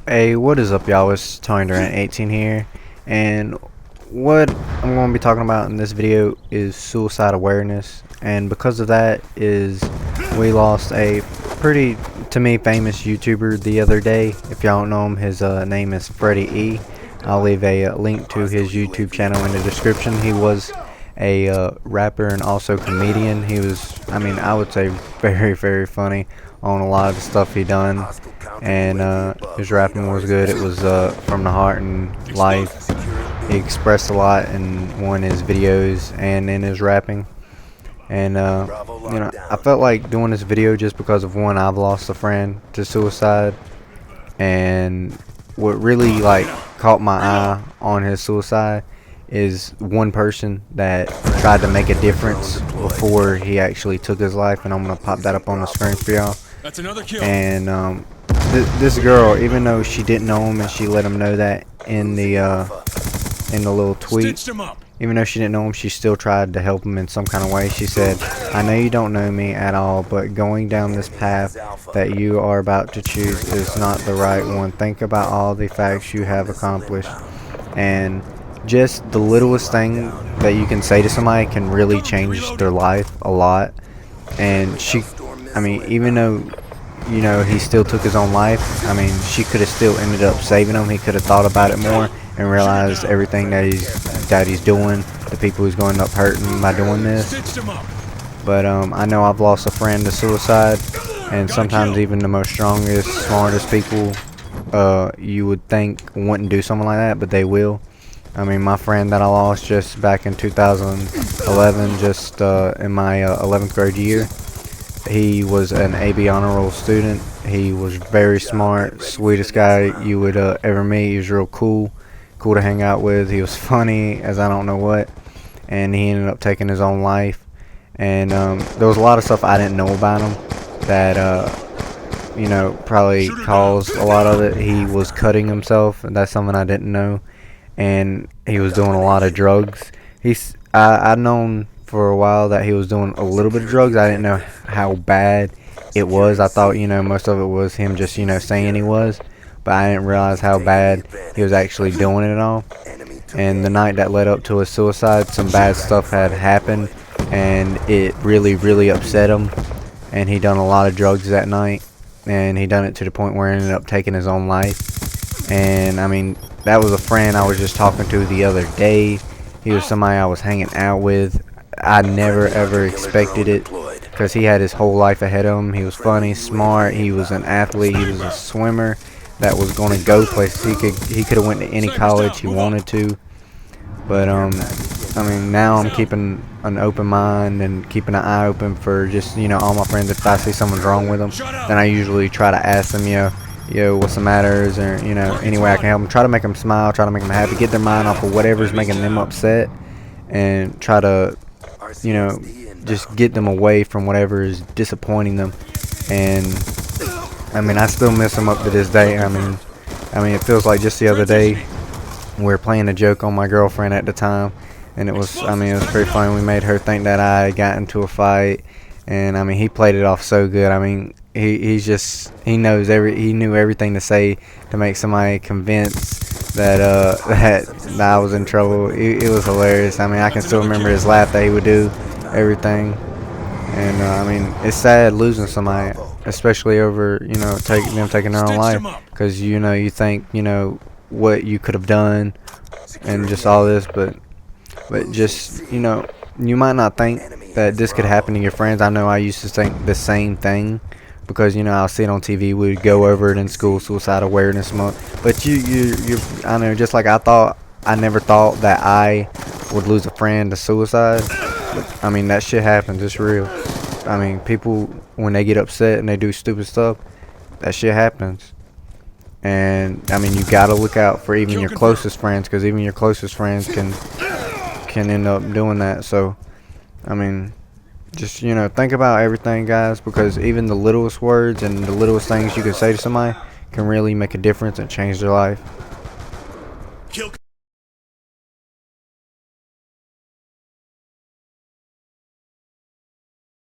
Hey, what is up, y'all? It's Tony Durant 18 here, and what I'm going to be talking about in this video is suicide awareness. And because of that, we lost a pretty, to me, famous YouTuber the other day. If y'all don't know him, his name is Freddy E. I'll leave a link to his YouTube channel in the description. He was a rapper and also comedian. He was, I would say, very, very funny on a lot of the stuff he done, and his rapping was good. It was from the heart and life. He expressed a lot in one of his videos and in his rapping. And I felt like doing this video just because of, one, I've lost a friend to suicide, and what really caught my eye on his suicide is one person that tried to make a difference before he actually took his life, and I'm gonna pop that up on the screen for y'all. That's another kill. And this girl, even though she didn't know him, and she let him know that in the little tweet, even though she didn't know him, she still tried to help him in some kind of way. She said, "I know you don't know me at all, but going down this path that you are about to choose is not the right one. Think about all the facts you have accomplished." And just the littlest thing that you can say to somebody can really change their life a lot. And even though, he still took his own life, she could have still ended up saving him. He could have thought about it more and realized everything that he's doing, the people he's going up hurting by doing this. But I know I've lost a friend to suicide, and sometimes even the most strongest, smartest people, you would think wouldn't do something like that, but they will. My friend that I lost just back in 2011, just in my 11th grade year, he was an AB honor roll student. He was very smart, sweetest guy you would ever meet. He was real cool to hang out with. He was funny as I don't know what, and he ended up taking his own life. And there was a lot of stuff I didn't know about him that probably caused a lot of it. He was cutting himself, and that's something I didn't know. And he was doing a lot of drugs. I'd known for a while that he was doing a little bit of drugs. I didn't know how bad it was. I thought, most of it was him just, saying he was. But I didn't realize how bad he was actually doing it all. And the night that led up to his suicide, some bad stuff had happened, and it really, really upset him. And he done a lot of drugs that night, and he done it to the point where he ended up taking his own life. And that was a friend I was just talking to the other day. He was somebody I was hanging out with. I never ever expected it, because he had his whole life ahead of him. He was funny, smart. He was an athlete. He was a swimmer that was going to go places. He could have went to any college he wanted to. But now I'm keeping an open mind and keeping an eye open for just all my friends. If I see someone's wrong with them, then I usually try to ask them, what's the matters, or any way I can help them. Try to make them smile, try to make them happy, get their mind off of whatever's making them upset, and try to just get them away from whatever is disappointing them. And I still miss them up to this day. It feels like just the other day we were playing a joke on my girlfriend at the time, and it was it was pretty funny. We made her think that I had got into a fight, and he played it off so good. He knew everything to say to make somebody convinced that that I was in trouble. It was hilarious. I can still remember his laugh that he would do everything. And it's sad losing somebody, especially over them taking their own life, because you think what you could have done and just all this, but just you might not think that this could happen to your friends. I know I used to think the same thing, because I'll see it on TV. We'd go over it in school, Suicide Awareness Month. But I know, just like I never thought that I would lose a friend to suicide. But, that shit happens. It's real. People, when they get upset and they do stupid stuff, that shit happens. And you gotta look out for even your closest friends, because even your closest friends can end up doing that. So just think about everything, guys, because even the littlest words and the littlest things you can say to somebody can really make a difference and change their life.